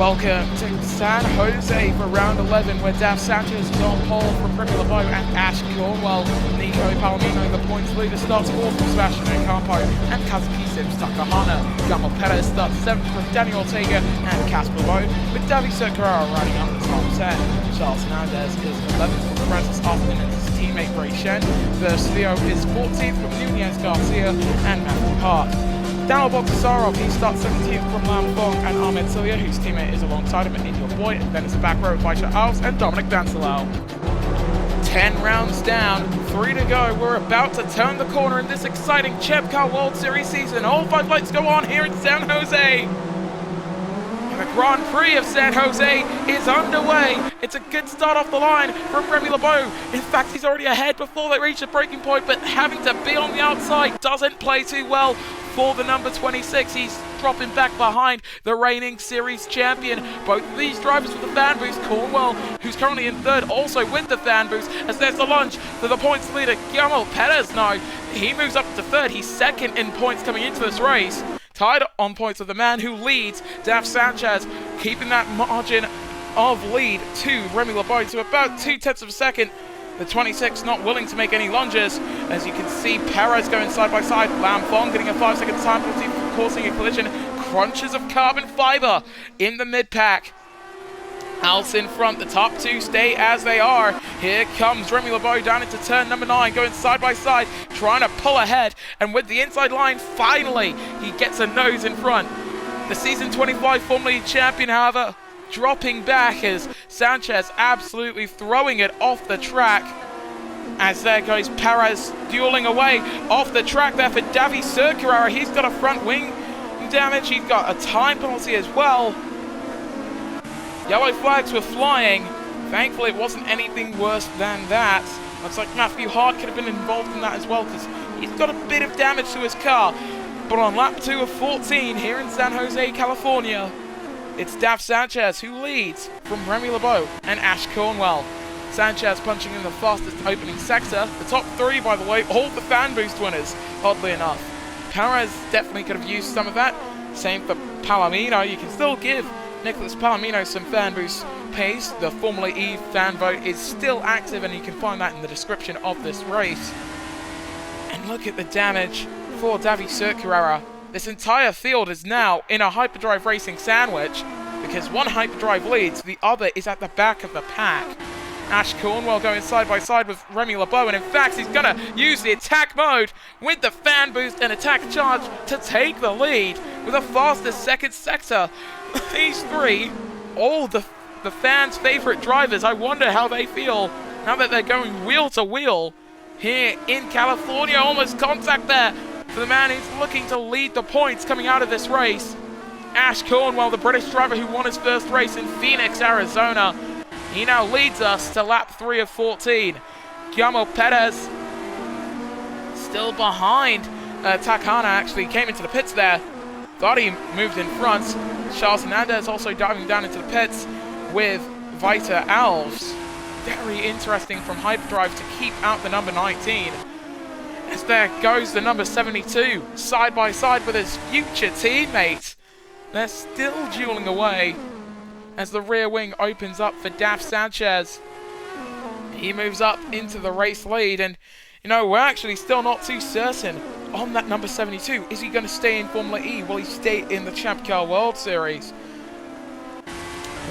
Welcome to San Jose for round 11, where Dav Sanchez is on pole from Prix and Ash Cornwell. Nico Palomino, the points leader, starts 4th from Sebastian Campo and Kazuki Sims Takahana. Gamal Perez starts 7th from Daniel Ortega and Casper Bode, with Davi Circara riding on the top 10. Charles Hernandez is 11th from Francis Austin and his teammate Ray Shen. Versio is 14th from Nunez Garcia and Matthew Hart. Daniel Bogdasarov, he starts 17th from Lam Fong and Ahmed Celia, whose teammate is alongside him in your boy, and then it's the back row of Vaisha Alves and Dominic Dancelau. 10 rounds down, 3 to go. We're about to turn the corner in this exciting ChampCar World Series season. All 5 lights go on here in San Jose. And the Grand Prix of San Jose is underway. It's a good start off the line from Remy LeBeau. In fact, he's already ahead before they reach the breaking point, but having to be on the outside doesn't play too well for the number 26. He's dropping back behind the reigning series champion. Both of these drivers with the fan boost. Cornwell, who's currently in 3rd, also with the fan boost, as there's the lunge for the points leader, Gamal Perez. No, he moves up to 3rd. He's 2nd in points coming into this race. Tied on points with the man who leads, Dav Sanchez, keeping that margin of lead to Remy LeBeau to about 0.2 of a second. The 26 not willing to make any lunges. As you can see, Perez going side by side. Lam Fong getting a 5-second time penalty for causing a collision. Crunches of carbon fiber in the mid-pack. Alves in front. The top 2 stay as they are. Here comes Remy LeBeau down into turn number 9, going side by side, trying to pull ahead. And with the inside line, finally, he gets a nose in front. The season 25 Formula E champion, however, dropping back as Sanchez absolutely throwing it off the track. As there goes Perez dueling away off the track there for Davi Circara. He's got a front wing damage. He's got a time penalty as well. Yellow flags were flying. Thankfully, it wasn't anything worse than that. Looks like Matthew Hart could have been involved in that as well, because he's got a bit of damage to his car. But on lap 2 of 14 here in San Jose, California, it's Dav Sanchez who leads from Remy LeBeau and Ash Cornwell. Sanchez punching in the fastest opening sector. The top 3, by the way, all the fan boost winners, oddly enough. Perez definitely could have used some of that. Same for Palomino. You can still give Nicholas Palomino some fan boost pace. The Formula E fan vote is still active, and you can find that in the description of this race. And look at the damage for Davi Circara. This entire field is now in a hyperdrive racing sandwich, because one hyperdrive leads, the other is at the back of the pack. Ash Cornwell going side by side with Remy LeBeau, and in fact he's going to use the attack mode with the fan boost and attack charge to take the lead with a fastest 2nd sector. These 3, all the fans' favourite drivers, I wonder how they feel now that they're going wheel to wheel here in California. Almost contact there for the man who's looking to lead the points coming out of this race. Ash Cornwell, the British driver who won his first race in Phoenix, Arizona. He now leads us to lap 3 of 14. Gamal Perez still behind. Takahana actually came into the pits there. Thought he moved in front. Charles Hernandez also diving down into the pits with Vaisha Alves. Very interesting from Hyperdrive to keep out the number 19. As there goes the number 72, side by side with his future teammate. They're still dueling away as the rear wing opens up for Dav Sanchez. He moves up into the race lead, and you know, we're actually still not too certain on that number 72. Is he going to stay in Formula E? Will he stay in the ChampCar World Series?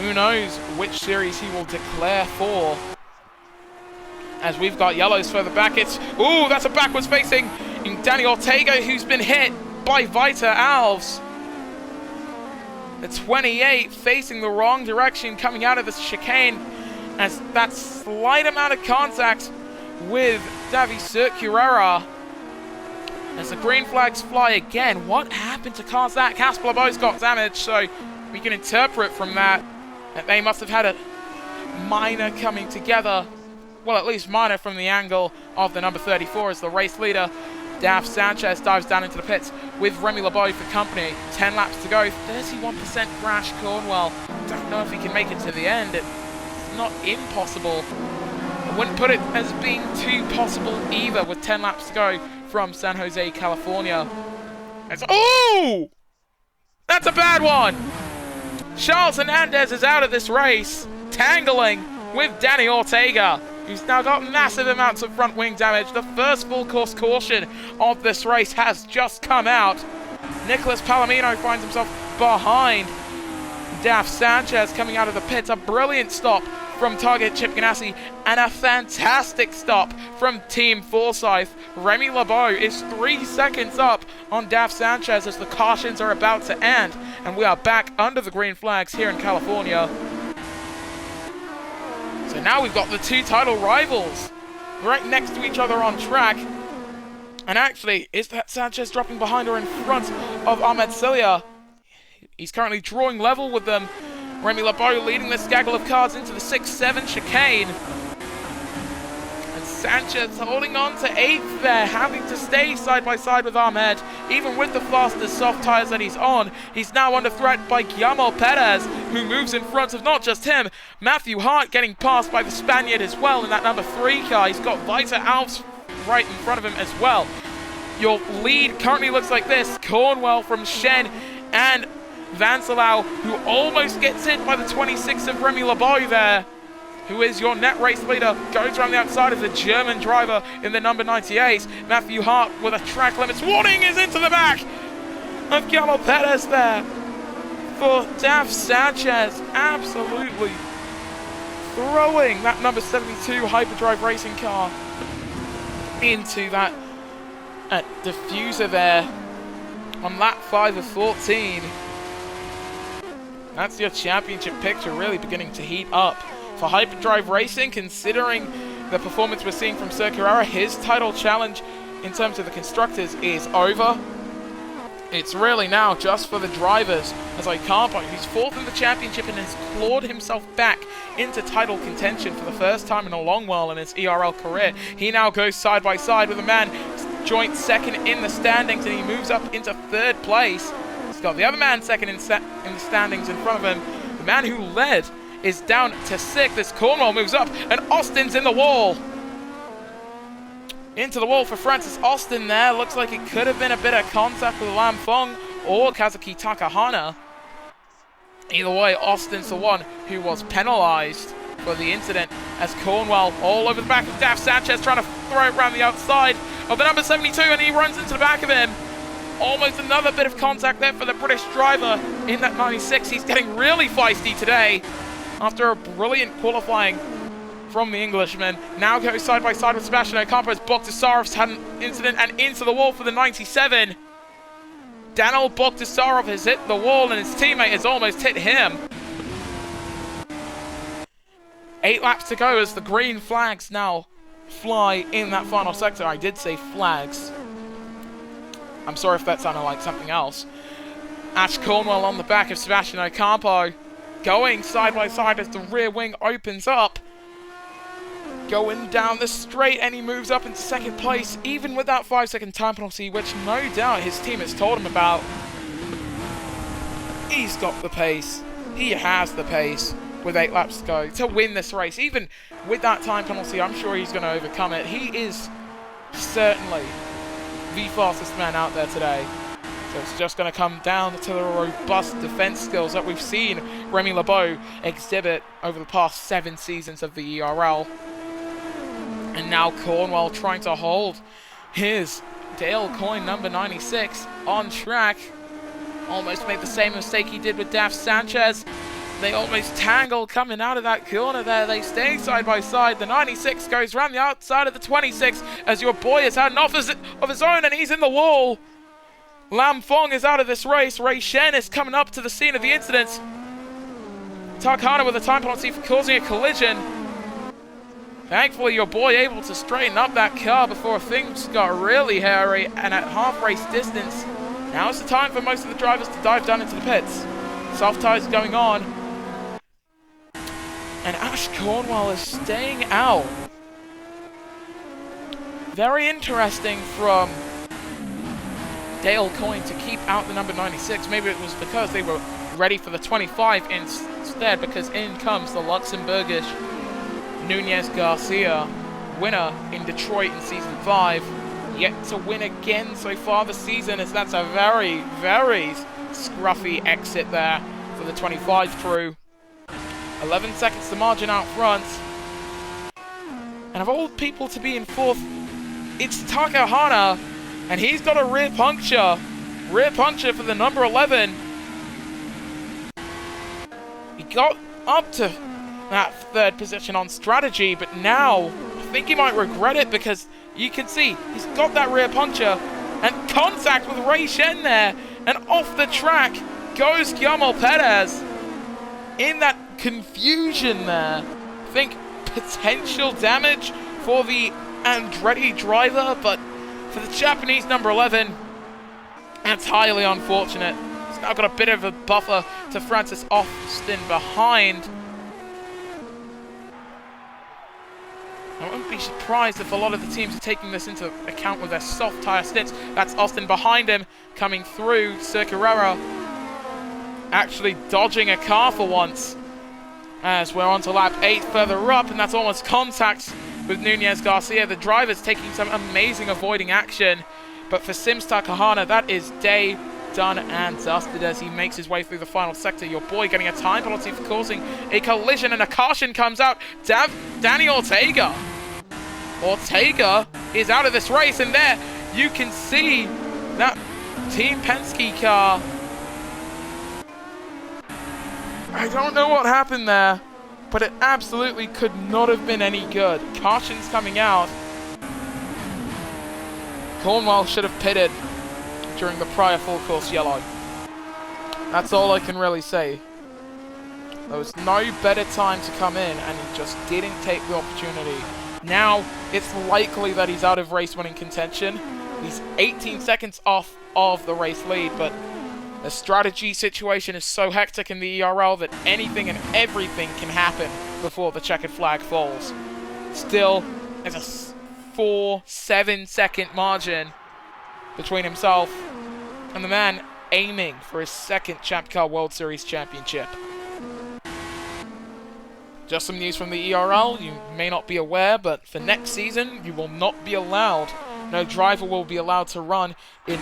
Who knows which series he will declare for. As we've got yellows further back, it's... Ooh, that's a backwards facing Daniel Ortega, who's been hit by Vaisha Alves. The 28 facing the wrong direction coming out of the chicane, as that slight amount of contact with Davi Circara. As the green flags fly again, what happened to cars that? Casper LeBeau's got damage, so we can interpret from that they must have had a minor coming together. Well, at least minor from the angle of the number 34 as the race leader. Dav Sanchez dives down into the pits with Remy LeBeau for company. 10 laps to go, 31% for Ash Cornwell. Don't know if he can make it to the end. It's not impossible. I wouldn't put it as being too possible either with 10 laps to go from San Jose, California. Oh! That's a bad one! Charles Hernandez is out of this race, tangling with Danny Ortega, who's now got massive amounts of front wing damage. The first full course caution of this race has just come out. Nicholas Palomino finds himself behind Daf Sanchez coming out of the pits. A brilliant stop from Target Chip Ganassi and a fantastic stop from Team Forsyth. Remy LeBeau is 3 seconds up on Daf Sanchez as the cautions are about to end, and we are back under the green flags here in California. So now we've got the two title rivals right next to each other on track. And actually, is that Sanchez dropping behind or in front of Ahmed Celia? He's currently drawing level with them. Remy LeBeau leading this gaggle of cars into the 6-7 chicane. And Sanchez holding on to 8th there, having to stay side by side with Ahmed. Even with the faster soft tyres that he's on, he's now under threat by Guillermo Perez, who moves in front of not just him, Matthew Hart getting passed by the Spaniard as well in that number 3 car. He's got Vita Alves right in front of him as well. Your lead currently looks like this. Cornwell from Shen and Vancelau, who almost gets hit by the 26 of Remy LeBeau there, who is your net race leader, goes around the outside of the German driver in the number 98. Matthew Hart with a track limits warning is into the back of Guillermo Perez there for Daf Sanchez, absolutely throwing that number 72 Hyperdrive racing car into that diffuser there on lap 5 of 14. That's your championship picture really beginning to heat up for Hyperdrive Racing, considering the performance we're seeing from Sir Carrera. His title challenge in terms of the constructors is over. It's really now just for the drivers, as Campo, who's 4th in the championship and has clawed himself back into title contention for the first time in a long while in his ERL career. He now goes side by side with a man joint 2nd in the standings, and he moves up into 3rd place. He's got the other man 2nd in the standings in front of him. The man who led is down to 6th as Cornwell moves up, and Austin's in the wall. Into the wall for Francis Austin there. Looks like it could have been a bit of contact with Lam Fong or Kazuki Takahana. Either way, Austin's the one who was penalized for the incident, as Cornwell all over the back of Daf Sanchez, trying to throw it around the outside of the number 72, and he runs into the back of him. Almost another bit of contact there for the British driver in that 96. He's getting really feisty today after a brilliant qualifying from the Englishman. Now goes side by side with Sebastian Ocampo as Bogdasarov's had an incident and into the wall for the 97. Daniel Bogdasarov has hit the wall and his teammate has almost hit him. 8 laps to go as the green flags now fly in that final sector. I did say flags. I'm sorry if that sounded like something else. Ash Cornwell on the back of Sebastian Ocampo, going side by side as the rear wing opens up. Going down the straight, and he moves up into 2nd place, even with that 5-second time penalty, which no doubt his team has told him about. He's got the pace. He has the pace with 8 laps to go to win this race. Even with that time penalty, I'm sure he's going to overcome it. He is certainly the fastest man out there today. So it's just going to come down to the robust defense skills that we've seen Remy LeBeau exhibit over the past 7 seasons of the ERL. And now Cornwell trying to hold his Dale Coyne number 96 on track. Almost made the same mistake he did with Daf Sanchez. They almost tangle coming out of that corner there. They stay side by side. The 96 goes around the outside of the 26 as your boy has had an offer of his own and he's in the wall. Lam Fong is out of this race. Ray Shen is coming up to the scene of the incident. Takahana with a time penalty for causing a collision. Thankfully, your boy able to straighten up that car before things got really hairy, and at half race distance, now's the time for most of the drivers to dive down into the pits. Soft tyres going on. And Ash Cornwell is staying out. Very interesting from Dale Coyne to keep out the number 96. Maybe it was because they were ready for the 25 instead, because in comes the Luxembourgish Nunez Garcia, winner in Detroit in Season 5. Yet to win again so far this season, as that's a very, very scruffy exit there for the 25 crew. 11 seconds to margin out front. And of all people to be in fourth, it's Takahana, and he's got a rear puncture. Rear puncture for the number 11. He got up to that third position on strategy, but now I think he might regret it, because you can see he's got that rear puncture and contact with Ray Shen there, and off the track goes Guillermo Perez. In that confusion there, I think potential damage for the Andretti driver, but for the Japanese number 11, that's highly unfortunate. He's now got a bit of a buffer to Francis Austin behind. I wouldn't be surprised if a lot of the teams are taking this into account with their soft tyre stints. That's Austin behind him, coming through. Sir Carrera actually dodging a car for once, as we're on to lap 8 further up, and that's almost contact with Nunez Garcia. The driver's taking some amazing avoiding action, but for Sims Takahana, that is day done and dusted as he makes his way through the final sector. Your boy getting a time penalty for causing a collision, and a caution comes out. Danny Ortega is out of this race, and there you can see that Team Penske car. I don't know what happened there, but it absolutely could not have been any good. Cautions coming out. Cornwell should have pitted during the prior full course yellow. That's all I can really say. There was no better time to come in, and he just didn't take the opportunity. Now, it's likely that he's out of race winning contention. He's 18 seconds off of the race lead, but the strategy situation is so hectic in the ERL that anything and everything can happen before the checkered flag falls. Still, there's a 4-7 second margin between himself and the man aiming for his second ChampCar World Series championship. Just some news from the ERL. You may not be aware, but for next season, you will not be allowed, no driver will be allowed to run in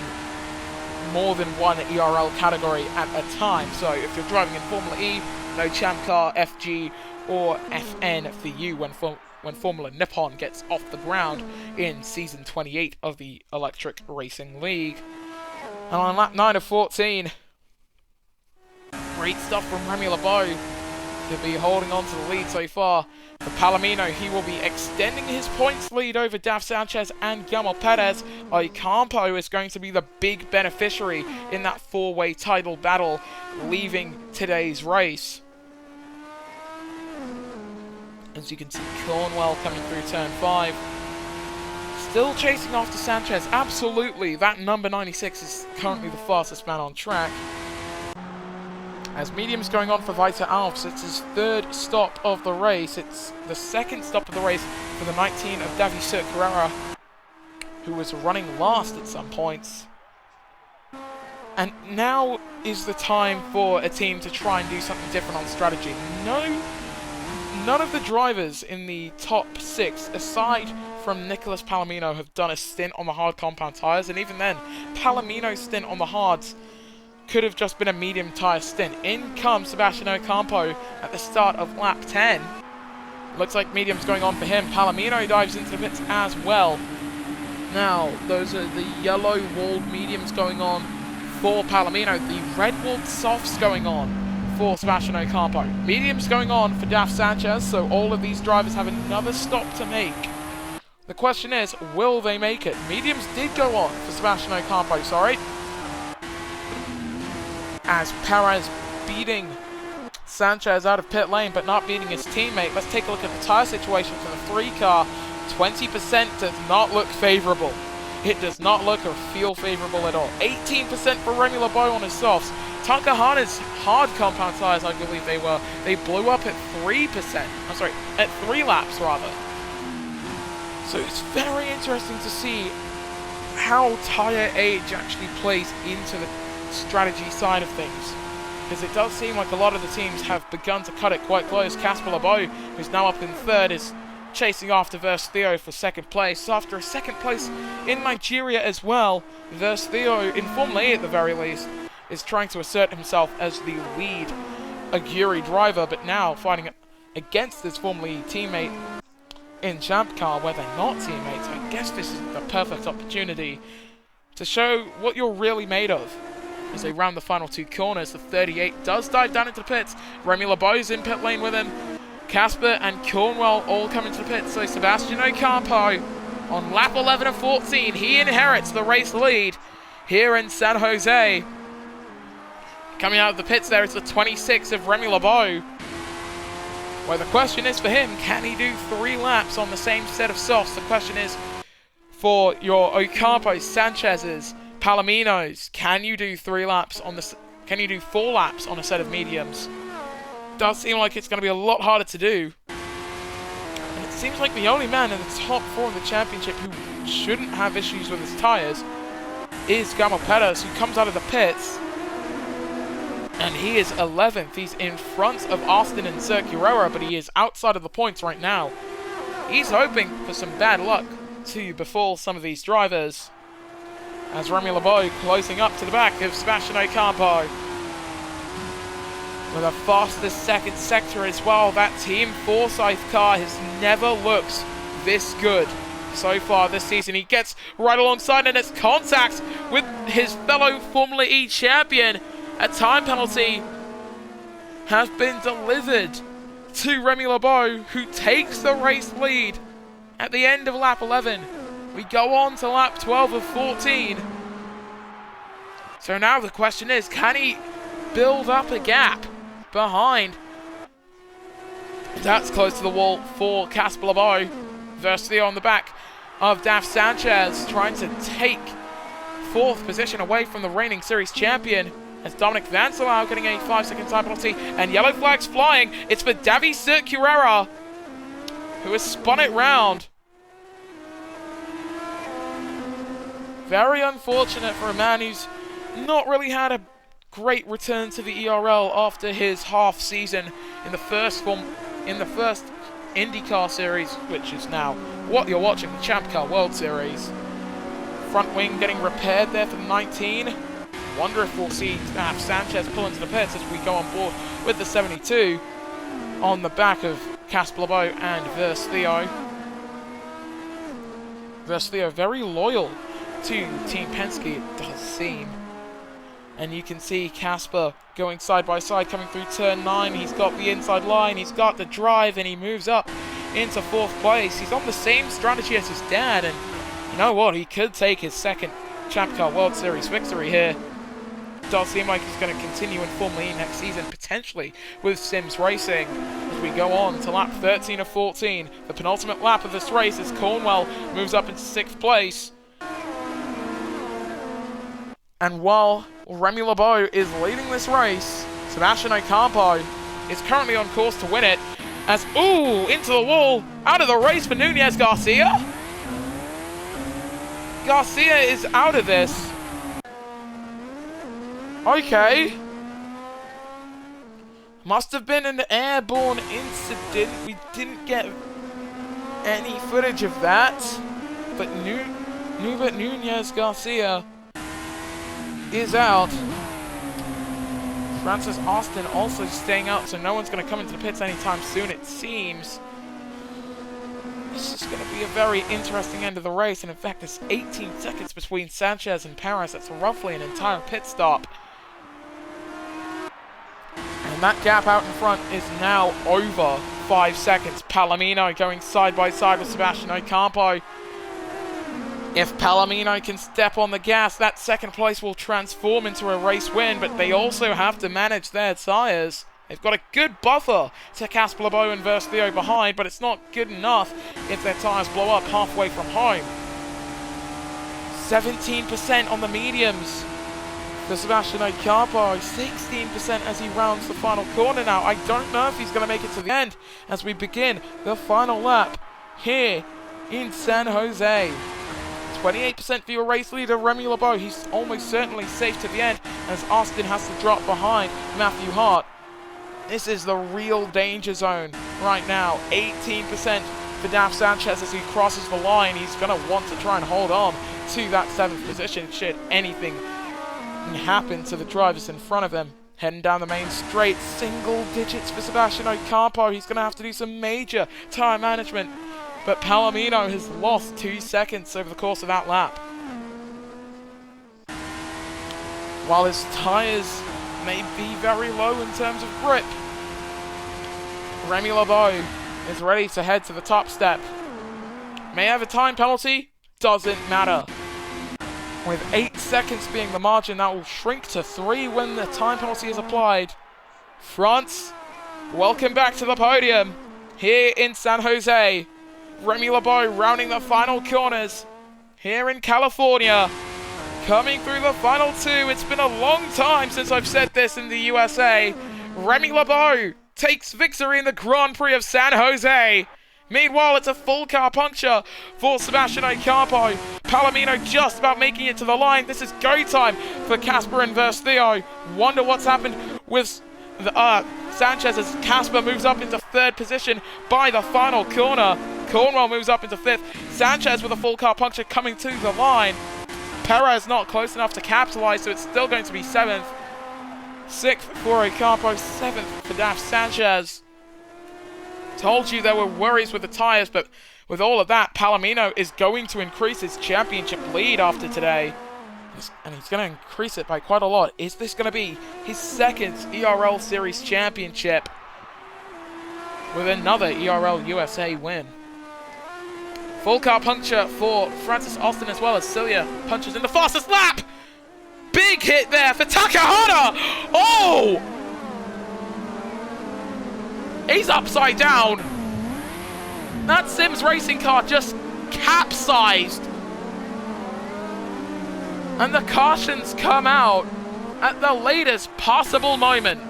more than one ERL category at a time. So if you're driving in Formula E, no ChampCar, FG, or FN for you when Formula Nippon gets off the ground in Season 28 of the Electric Racing League. And on lap 9 of 14, great stuff from Remy LeBeau to be holding on to the lead so far. For Palomino, he will be extending his points lead over Daf Sanchez and Guillermo Perez. Campo is going to be the big beneficiary in that four-way title battle leaving today's race. As you can see, Cornwell coming through turn 5. Still chasing after Sanchez. Absolutely, that number 96 is currently the fastest man on track. As medium's going on for Vita Alps, it's his third stop of the race. It's the second stop of the race for the 19 of Davi Sir Carrera, who was running last at some points. And now is the time for a team to try and do something different on strategy. None of the drivers in the top 6, aside from Nicholas Palomino, have done a stint on the hard compound tyres, and even then, Palomino's stint on the hards could have just been a medium tyre stint. In comes Sebastian Ocampo at the start of lap 10. Looks like medium's going on for him. Palomino dives into the pits as well. Now, those are the yellow walled mediums going on for Palomino. The red walled softs going on for Sebastian Ocampo. Mediums going on for Daf Sanchez, so all of these drivers have another stop to make. The question is, will they make it? Mediums did go on for Sebastian Ocampo, sorry. As Perez beating Sanchez out of pit lane, but not beating his teammate. Let's take a look at the tyre situation for the 3 car. 20% does not look favourable. It does not look or feel favourable at all. 18% for Remy LeBeau on his softs. Takahana's hard compound tyres, I believe they were. They blew up at 3%. I'm sorry, at 3 laps rather. So it's very interesting to see how tyre age actually plays into the strategy side of things, because it does seem like a lot of the teams have begun to cut it quite close. Casper LeBeau, who's now up in 3rd, is chasing after Verse Theo for 2nd place. So after a 2nd place in Nigeria as well, Verse Theo in Formula E at the very least, is trying to assert himself as the lead Aguri driver, but now fighting against his former teammate in ChampCar, where they're not teammates. I guess this is the perfect opportunity to show what you're really made of. As they round the final 2 corners, the 38 does dive down into the pits. Remy LeBeau's in pit lane with him. Casper and Cornwell all come into the pits. So Sebastian Ocampo on lap 11 of 14, he inherits the race lead here in San Jose. Coming out of the pits there is the 26 of Remy LeBeau. Well, the question is for him, can he do 3 laps on the same set of softs? The question is for your Ocampos, Sanchez's, Palominos, can you do 3 laps on the? Can you do 4 laps on a set of mediums? Does seem like it's going to be a lot harder to do. And it seems like the only man in the top 4 of the championship who shouldn't have issues with his tyres is Gamal Perez, who comes out of the pits. And he is 11th. He's in front of Austin and Circulara, but he is outside of the points right now. He's hoping for some bad luck to befall some of these drivers. As Remy LeBeau closing up to the back of Sebastian Ocampo. With a fastest second sector as well. That Team Forsyth car has never looked this good so far this season. He gets right alongside and it's contact with his fellow Formula E champion. A time penalty has been delivered to Remy LeBeau, who takes the race lead at the end of lap 11. We go on to lap 12 of 14. So now the question is, can he build up a gap behind? That's close to the wall for Casper LeBeau. Versio on the back of Daf Sanchez, trying to take 4th position away from the reigning series champion. As Dominic Vancelau getting a 5-second time penalty, and yellow flags flying. It's for Davi Circulara, who has spun it round. Very unfortunate for a man who's not really had a great return to the ERL after his half season in the first IndyCar series, which is now what you're watching, the ChampCar World Series. Front wing getting repaired there for the 19. Wonder if we'll see Sanchez pull into the pits as we go on board with the 72 on the back of Casper LeBeau and Versio. Versio very loyal to Team Penske, it does seem. And you can see Casper going side by side, coming through turn 9. He's got the inside line, he's got the drive, and he moves up into 4th place. He's on the same strategy as his dad, and you know what? He could take his 2nd ChampCar World Series victory here. Does seem like he's going to continue in Formula E next season, potentially with Sims Racing. As we go on to lap 13 of 14, the penultimate lap of this race as Cornwell moves up into 6th place. And while Remy LeBeau is leading this race, Sebastian Ocampo is currently on course to win it. As, ooh, into the wall, out of the race for Nunez Garcia. Garcia is out of this. Okay. Must have been an airborne incident. We didn't get any footage of that. But Nunez Garcia is out. Francis Austin also staying out, so no one's going to come into the pits anytime soon, it seems. This is going to be a very interesting end of the race, and in fact, there's 18 seconds between Sanchez and Perez. That's roughly an entire pit stop. And that gap out in front is now over 5 seconds. Palomino going side by side with Sebastian Ocampo. If Palomino can step on the gas, that 2nd place will transform into a race win, but they also have to manage their tyres. They've got a good buffer to Casper LeBeau and Versio behind, but it's not good enough if their tyres blow up halfway from home. 17% on the mediums for Sebastian Ocampo, 16% as he rounds the final corner now. I don't know if he's going to make it to the end as we begin the final lap here in San Jose. 28% for your race leader, Remy LeBeau. He's almost certainly safe to the end as Austin has to drop behind Matthew Hart. This is the real danger zone right now. 18% for Daf Sanchez as he crosses the line. He's going to want to try and hold on to that 7th position should anything happen to the drivers in front of him. Heading down the main straight, single digits for Sebastian Ocampo. He's going to have to do some major tyre management. But Palomino has lost 2 seconds over the course of that lap. While his tyres may be very low in terms of grip, Remy LeBeau is ready to head to the top step. May have a time penalty, doesn't matter. With 8 seconds being the margin, that will shrink to 3 when the time penalty is applied. France, welcome back to the podium here in San Jose. Remy LeBeau rounding the final corners here in California. Coming through the final 2. It's been a long time since I've said this in the USA. Remy LeBeau takes victory in the Grand Prix of San Jose. Meanwhile, it's a full car puncture for Sebastian Ocampo. Palomino just about making it to the line. This is go time for Casper and Versteo. Wonder what's happened with the, Sanchez as Casper moves up into 3rd position by the final corner. Cornwell moves up into 5th. Sanchez with a full car puncture coming to the line. Perez not close enough to capitalize, so it's still going to be 7th. 6th for Ocampo, 7th for Daf Sanchez. Told you there were worries with the tyres, but with all of that, Palomino is going to increase his championship lead after today. And he's going to increase it by quite a lot. Is this going to be his 2nd ERL Series championship with another ERL USA win? Full car puncture for Francis Austin as well as Cilia punches in the fastest lap! Big hit there for Takahata! Oh! He's upside down. That Sims racing car just capsized. And the cautions come out at the latest possible moment.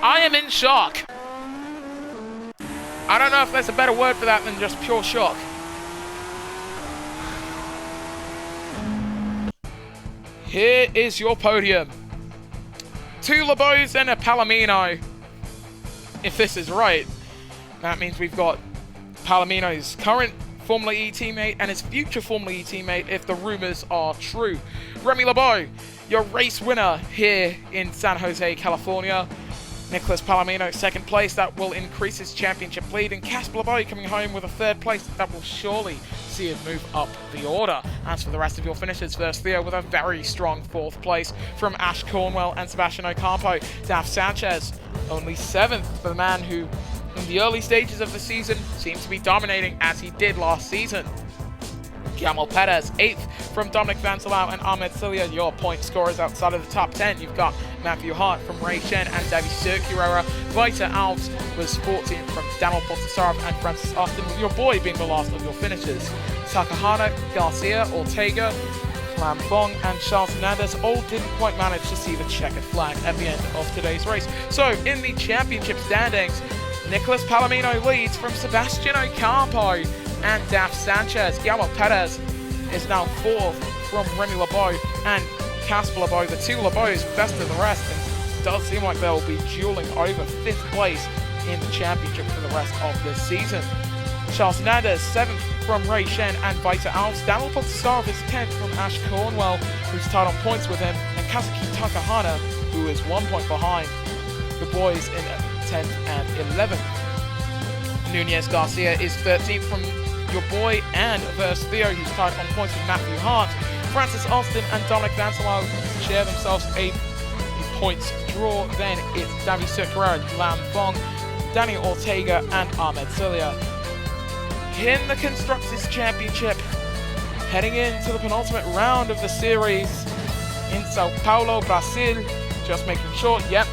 I am in shock. I don't know if there's a better word for that than just pure shock. Here is your podium. 2 LeBeaus and a Palomino. If this is right, that means we've got Palomino's current Formula E teammate and his future Formula E teammate if the rumors are true. Remy LeBeau, your race winner here in San Jose, California. Nicholas Palomino, 2nd place. That will increase his championship lead. And Casper LeBeau coming home with a 3rd place. That will surely see him move up the order. As for the rest of your finishers, Versteo with a very strong 4th place from Ash Cornwell and Sebastian Ocampo. Daf Sanchez, only 7th for the man who, in the early stages of the season, seemed to be dominating as he did last season. Guillermo Perez, 8th from Dominic Vancelau and Ahmed Cilia, your point scorers outside of the top 10. You've got Matthew Hart from Ray Chen and Davy Circulera. Vita Alves was 14th from Daniel Potasarov and Francis Austin, with your boy being the last of your finishers. Takahata, Garcia, Ortega, Lam Fong and Charles Hernandez all didn't quite manage to see the checkered flag at the end of today's race. So, in the championship standings, Nicholas Palomino leads from Sebastian Ocampo and Daf Sanchez. Guillermo Perez is now 4th from Remy LeBeau and Casper LeBeau. The 2 LeBeaus best of the rest, and it does seem like they'll be dueling over 5th place in the championship for the rest of this season. Charles Hernandez, 7th from Ray Shen and Vita Alves. Daniel Potasarov is 10th from Ash Cornwell, who's tied on points with him, and Kazuki Takahata, who is 1 point behind the boys in 10th and 11th. Nunez Garcia is 13th from your boy and Versteo, who's tied on points with Matthew Hart. Francis Austin and Dominic Vancelau share themselves a points draw. Then it's Davy Circulera, Lam Fong, Danny Ortega and Ahmed Cilia. In the Constructors' Championship, heading into the penultimate round of the series in Sao Paulo, Brazil. Just making sure, yep,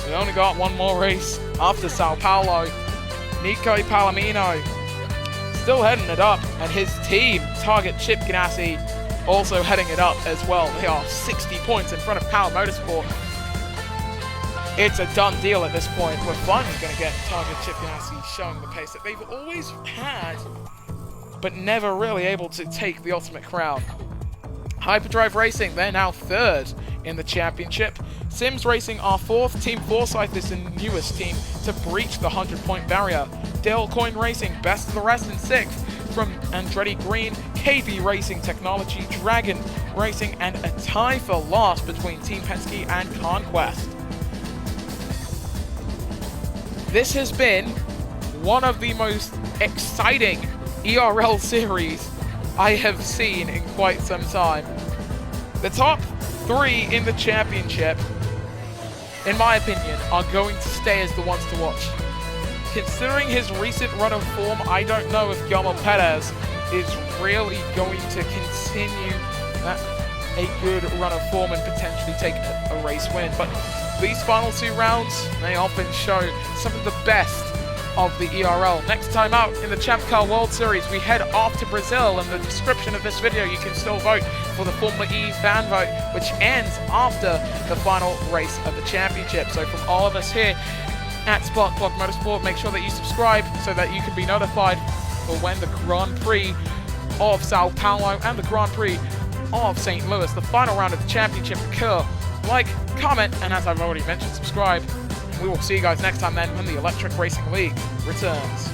we only got one more race after Sao Paulo. Nico Palomino still heading it up, and his team, Target Chip Ganassi, also heading it up as well. They are 60 points in front of Power Motorsport. It's a done deal at this point. We're finally going to get Target Chip Ganassi showing the pace that they've always had, but never really able to take the ultimate crown. Hyperdrive Racing, they're now 3rd in the championship. Sims Racing are 4th. Team Forsyth is the newest team to breach the 100-point barrier. Dale Coyne Racing, best of the rest in 6th from Andretti Green. KB Racing Technology, Dragon Racing, and a tie for last between Team Penske and Conquest. This has been one of the most exciting ERL series I have seen in quite some time. The top 3 in the championship, in my opinion, are going to stay as the ones to watch. Considering his recent run of form, I don't know if Guillermo Perez is really going to continue a good run of form and potentially take a race win. But these final 2 rounds, they often show some of the best of the ERL. Next time out in the ChampCar World Series, we head off to Brazil. In the description of this video, you can still vote for the Formula E fan vote, which ends after the final race of the championship. So from all of us here at Spark Plug Motorsport, make sure that you subscribe so that you can be notified for when the Grand Prix of Sao Paulo and the Grand Prix of St. Louis, the final round of the championship, occur. Like, comment, and as I've already mentioned, subscribe. We will see you guys next time then when the Electric Racing League returns.